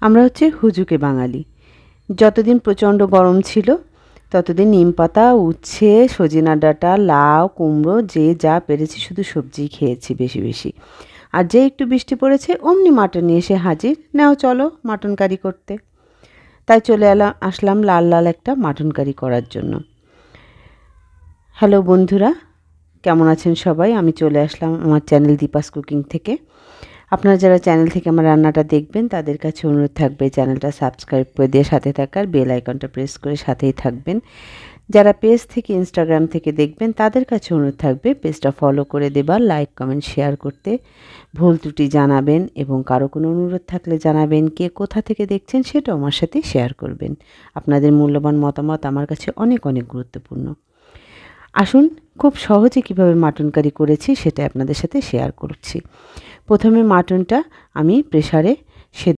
আমরা হচ্ছে হুজুকে বাঙালি। যতদিন প্রচণ্ড গরম ছিল ততদিন নিম পাতা, উচ্ছে, সজিনা ডাঁটা, লাউ, কুমড়ো যে যা পেরেছি শুধু সবজিই খেয়েছি বেশি বেশি। আর যে একটু বৃষ্টি পড়েছে অমনি মাটন নিয়ে এসে হাজির, নাও চলো মাটন কারি করতে। তাই চলে আসলাম লাল লাল একটা মাটন কারি করার জন্য। হ্যালো বন্ধুরা, কেমন আছেন সবাই? আমি চলে আসলাম আমার চ্যানেল দীপাস কুকিং থেকে। আপনারা যারা চ্যানেল থেকে আমার রান্নাটা দেখবেন তাদের কাছে অনুরোধ থাকবে চ্যানেলটা সাবস্ক্রাইব করে দিয়ে সাথে থাকার, বেল আইকনটা প্রেস করে সাথেই থাকবেন। যারা পেজ থেকে ইনস্টাগ্রাম থেকে দেখবেন তাদের কাছে অনুরোধ থাকবে পেজটা ফলো করে দেবার, লাইক কমেন্ট শেয়ার করতে, ভুল ত্রুটি জানাবেন এবং কারো কোনো অনুরোধ থাকলে জানাবেন, কে কোথা থেকে দেখছেন সেটাও আমার সাথে শেয়ার করবেন। আপনাদের মূল্যবান মতামত আমার কাছে অনেক অনেক গুরুত্বপূর্ণ। আসুন খুব সহজে কিভাবে মাটন কারি করেছি সেটা আপনাদের সাথে শেয়ার করছি। প্রথমে মাটনটা আমি প্রেসারে